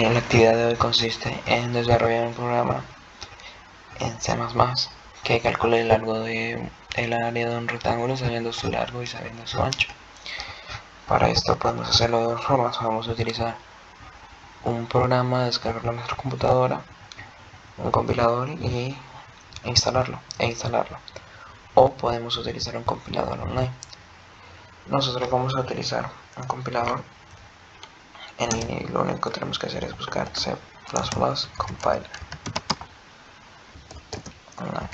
La actividad de hoy consiste en desarrollar un programa en C++ que calcule el largo del área de un rectángulo sabiendo su largo y sabiendo su ancho. Para esto podemos hacerlo de dos formas. Vamos a utilizar un programa, descargarlo a nuestra computadora, un compilador e instalarlo. O podemos utilizar un compilador online. Nosotros vamos a utilizar un compilador en línea y lo único que tenemos que hacer es buscar C++ compiler online.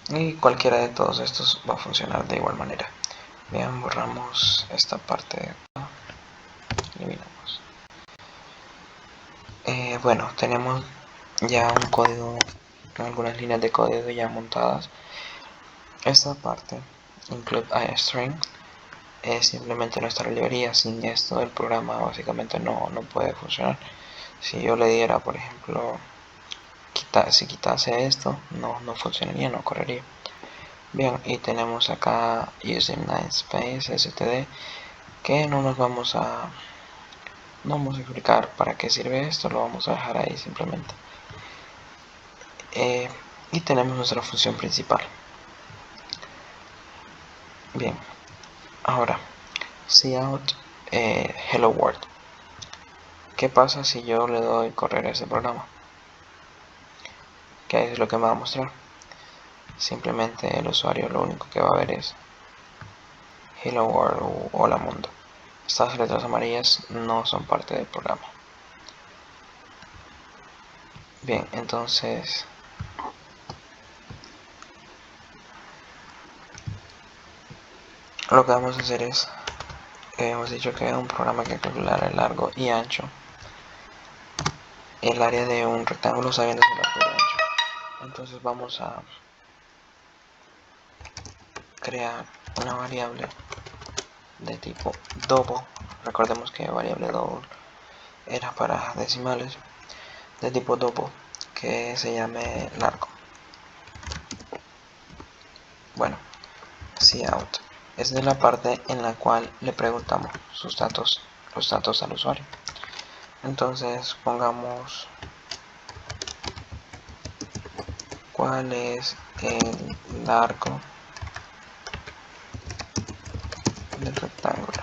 Y cualquiera de todos estos va a funcionar de igual manera. Bien, borramos esta parte, eliminamos. Bueno, tenemos ya un código, algunas líneas de código ya montadas. Esta parte, include iString, es simplemente nuestra librería. Sin esto el programa básicamente no puede funcionar. Si yo le diera, por ejemplo, si quitase esto, no funcionaría, no correría. Bien, y tenemos acá using namespace std, que no vamos a explicar para qué sirve esto, lo vamos a dejar ahí simplemente. Y tenemos nuestra función principal. Bien, ahora cout hello world. ¿Qué pasa si yo le doy correr a ese programa? ¿Qué es lo que me va a mostrar? Simplemente el usuario lo único que va a ver es hello world o hola mundo. Estas letras amarillas no son parte del programa. Bien, entonces lo que vamos a hacer es, hemos dicho que es un programa que calculará el largo y ancho, el área de un rectángulo sabiendo su largo y ancho. Entonces vamos a crear una variable de tipo double. Recordemos que variable double era para decimales, de tipo double, que se llame largo. Bueno, cout es de la parte en la cual le preguntamos los datos al usuario. Entonces pongamos cuál es el largo del rectángulo.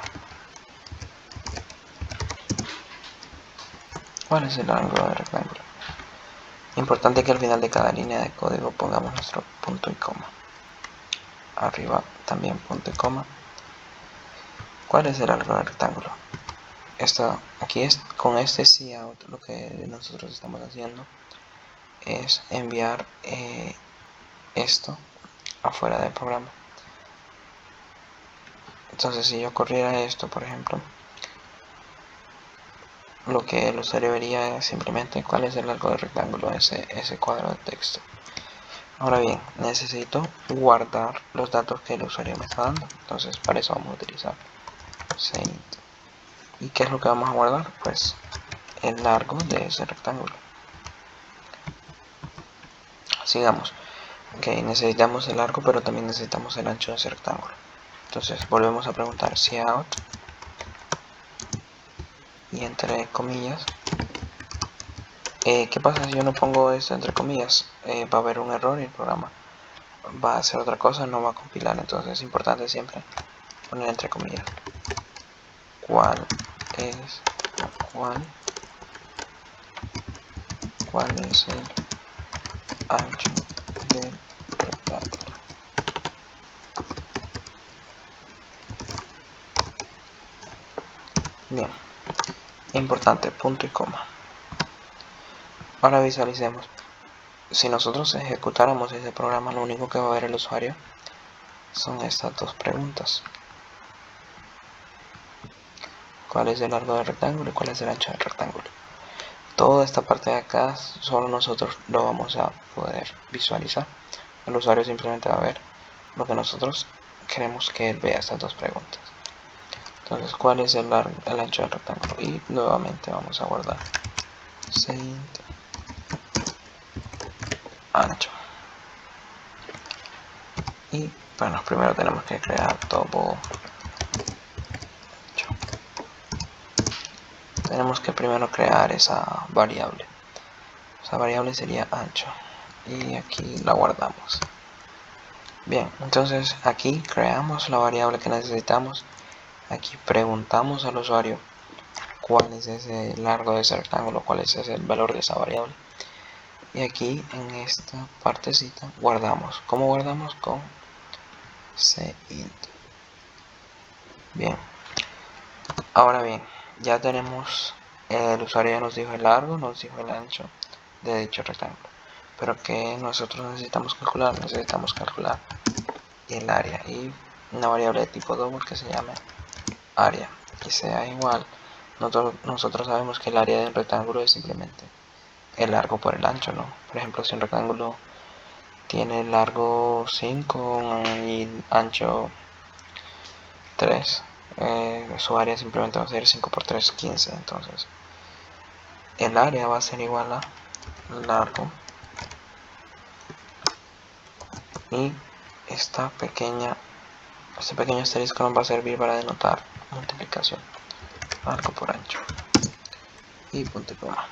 ¿Cuál es el largo del rectángulo? Importante que al final de cada línea de código pongamos nuestro punto y coma. Arriba también punto y coma. ¿Cuál es el largo del rectángulo? Aquí es con este cout, lo que nosotros estamos haciendo es enviar esto afuera del programa. Entonces si yo corriera esto, por ejemplo, lo que el usuario vería es simplemente cuál es el largo del rectángulo, ese cuadro de texto. Ahora bien, necesito guardar los datos que el usuario me está dando. Entonces para eso vamos a utilizar saint. ¿Y qué es lo que vamos a guardar? Pues el largo de ese rectángulo. Sigamos. Ok, necesitamos el largo, pero también necesitamos el ancho de ese rectángulo. Entonces volvemos a preguntar cout y entre comillas. ¿Qué pasa si yo no pongo esto entre comillas? Va a haber un error y el programa va a hacer otra cosa, no va a compilar. Entonces es importante siempre poner entre comillas cuál es el ancho del rectángulo. Bien, importante, punto y coma. Ahora visualicemos. Si nosotros ejecutáramos ese programa, lo único que va a ver el usuario son estas dos preguntas. ¿Cuál es el largo del rectángulo y cuál es el ancho del rectángulo? Toda esta parte de acá solo nosotros lo vamos a poder visualizar. El usuario simplemente va a ver lo que nosotros queremos que él vea, estas dos preguntas. Entonces, ¿cuál es el ancho del rectángulo? Y nuevamente vamos a guardar saint ancho. Y bueno, primero tenemos que crear double ancho. tenemos que primero crear esa variable. Esa variable sería ancho y aquí la guardamos. Bien, entonces aquí creamos la variable que necesitamos. Aquí preguntamos al usuario cuál es ese largo de ese rectángulo, cuál es ese valor de esa variable. Y aquí en esta partecita guardamos. ¿Cómo guardamos? Con cint. Bien, ahora bien, ya tenemos, el usuario ya nos dijo el largo, nos dijo el ancho de dicho rectángulo. Pero que nosotros necesitamos calcular el área y una variable de tipo double que se llame área y sea igual. Nosotros sabemos que el área del rectángulo es simplemente el largo por el ancho, ¿no? Por ejemplo, si un rectángulo tiene largo 5 y ancho 3, su área simplemente va a ser 5 por 3, 15. Entonces, el área va a ser igual a largo y este pequeño asterisco nos va a servir para denotar multiplicación, largo por ancho y punto y coma.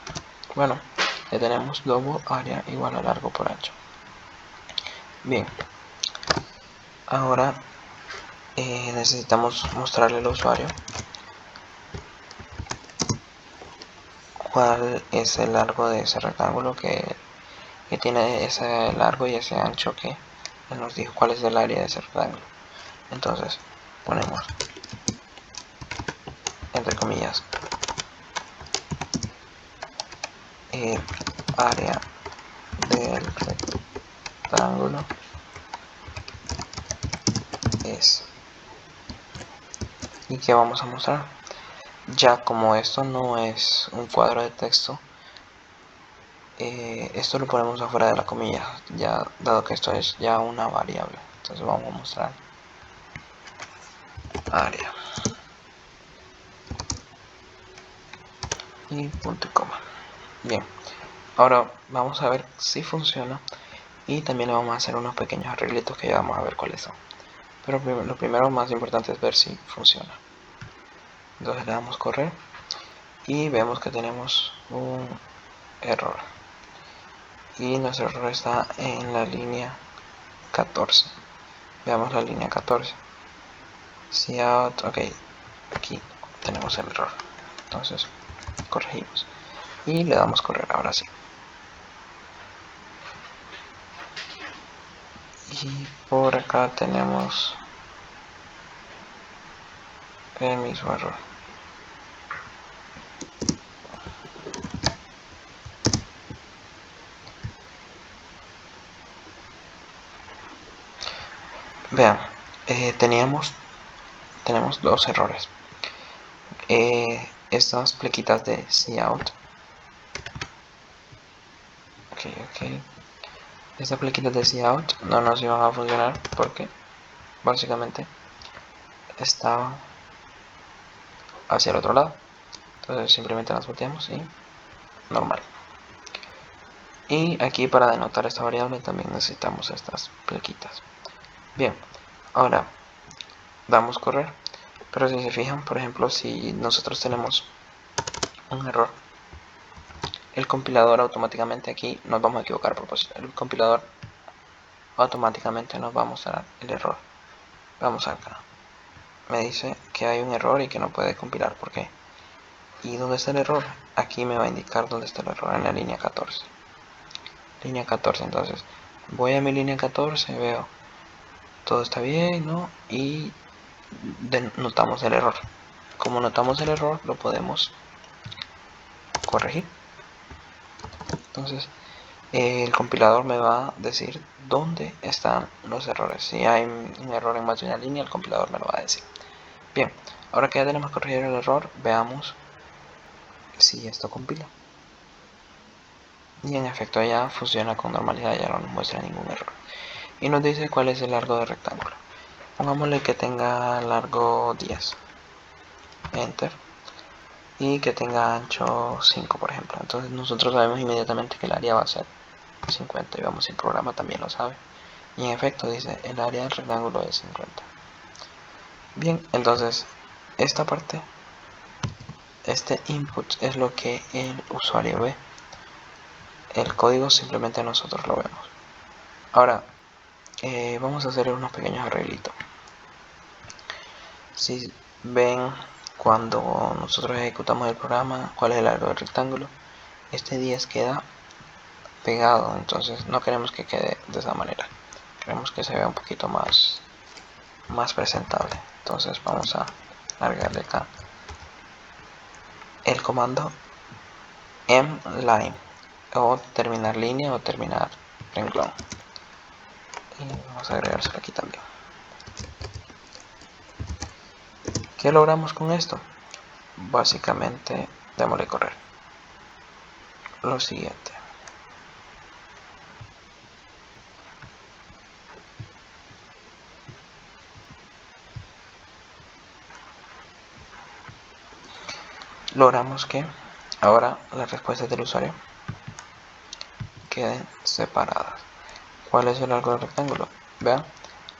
Bueno, ya tenemos double área igual a largo por ancho. Bien, ahora necesitamos mostrarle al usuario cuál es el largo de ese rectángulo que tiene ese largo y ese ancho que él nos dijo cuál es el área de ese rectángulo. Entonces ponemos entre comillas el área del rectángulo es, y que vamos a mostrar. Ya como esto no es un cuadro de texto, esto lo ponemos afuera de la comilla, ya dado que esto es ya una variable. Entonces vamos a mostrar área y punto y coma. Bien, ahora vamos a ver si funciona y también le vamos a hacer unos pequeños arreglitos que ya vamos a ver cuáles son. Pero lo primero más importante es ver si funciona. Entonces le damos correr y vemos que tenemos un error. Y nuestro error está en la línea 14. Veamos la línea 14. Cout, ok, aquí tenemos el error. Entonces corregimos y le damos correr ahora sí. Y por acá tenemos el mismo error. Vean, tenemos dos errores. Estas plequitas de cout. Ok. Estas plequitas de cout no nos iban a funcionar porque básicamente estaban hacia el otro lado. Entonces simplemente las volteamos y normal. Y aquí para denotar esta variable también necesitamos estas plequitas. Bien, ahora damos correr. Pero si se fijan, por ejemplo, si nosotros tenemos un error, el compilador automáticamente, aquí nos vamos a equivocar a propósito, el compilador automáticamente nos va a mostrar el error. Vamos acá, me dice que hay un error y que no puede compilar. ¿Por qué? ¿Y dónde está el error? Aquí me va a indicar dónde está el error, en la línea 14. Línea 14, entonces voy a mi línea 14, veo todo está bien, ¿no? Y notamos el error. Como notamos el error, lo podemos corregir. Entonces el compilador me va a decir dónde están los errores. Si hay un error en más de una línea, el compilador me lo va a decir. Bien, ahora que ya tenemos corregido el error, veamos si esto compila. Y en efecto ya funciona con normalidad, ya no nos muestra ningún error. Y nos dice cuál es el largo del rectángulo. Pongámosle que tenga largo 10. Enter. Y que tenga ancho 5, por ejemplo. Entonces nosotros sabemos inmediatamente que el área va a ser 50. Y vamos, si el programa también lo sabe. Y en efecto dice el área del rectángulo es 50. Bien, entonces esta parte Este input es lo que el usuario ve. El código simplemente nosotros lo vemos. Ahora, vamos a hacer unos pequeños arreglitos. Si ven cuando nosotros ejecutamos el programa, cuál es el largo del rectángulo, este 10 queda pegado, entonces no queremos que quede de esa manera. Queremos que se vea un poquito más presentable. Entonces vamos a agregarle acá el comando mline o terminar línea o terminar renglón, y vamos a agregárselo aquí también. ¿Qué logramos con esto? Básicamente démosle correr. Lo siguiente, logramos que ahora las respuestas del usuario queden separadas. ¿Cuál es el largo del rectángulo? Vean,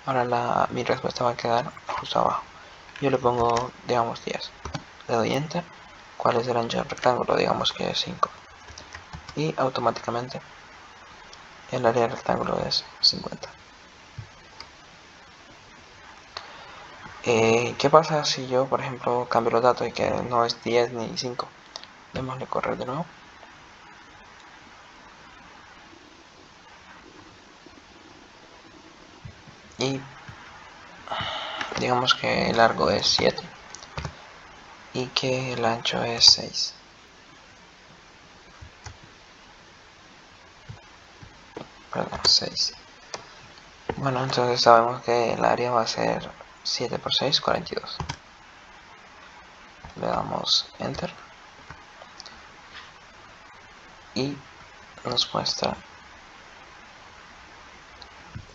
ahora mi respuesta va a quedar justo abajo. Yo le pongo, digamos, 10. Le doy enter. ¿Cuál es el ancho del rectángulo? Digamos que es 5. Y automáticamente el área del rectángulo es 50. ¿Qué pasa si yo, por ejemplo, cambio los datos y que no es 10 ni 5? Démosle correr de nuevo. Y digamos que el largo es 7 y que el ancho es 6. Perdón, 6. Bueno, entonces sabemos que el área va a ser 7 por 6, 42. Le damos enter y nos muestra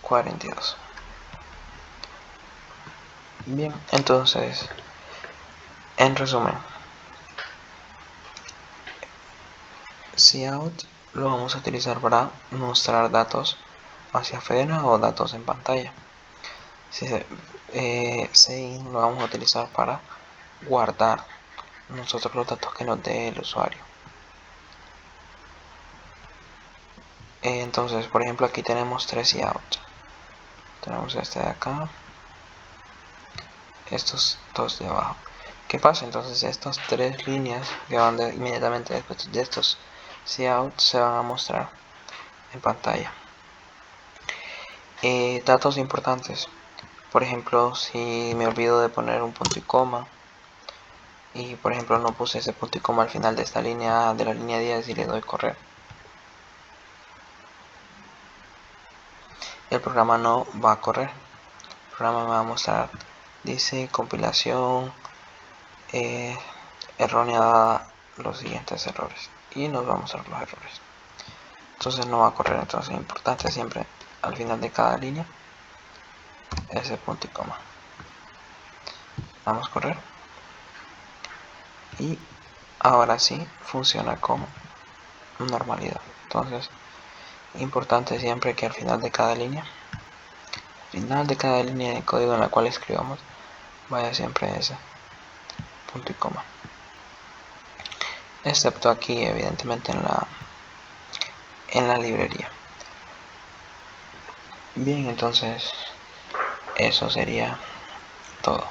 42. Bien, entonces, en resumen, cout lo vamos a utilizar para mostrar datos hacia afuera o datos en pantalla. Sein lo vamos a utilizar para guardar nosotros los datos que nos dé el usuario. Entonces, por ejemplo, aquí tenemos 3 cout. Tenemos este de acá, estos dos de abajo. ¿Qué pasa? Entonces estas 3 líneas que van inmediatamente después de estos cout se van a mostrar en pantalla. Datos importantes. Por ejemplo, si me olvido de poner un punto y coma, y por ejemplo no puse ese punto y coma al final de esta línea, de la línea 10, y le doy correr, el programa no va a correr. El programa me va a mostrar, dice compilación errónea dada los siguientes errores, y nos va a mostrar los errores. Entonces no va a correr. Entonces es importante siempre al final de cada línea ese punto y coma. Vamos a correr y ahora sí funciona con normalidad. Entonces, importante siempre que al final de cada línea de código en la cual escribamos, vaya siempre ese punto y coma, excepto aquí evidentemente en la librería. Bien, entonces eso sería todo.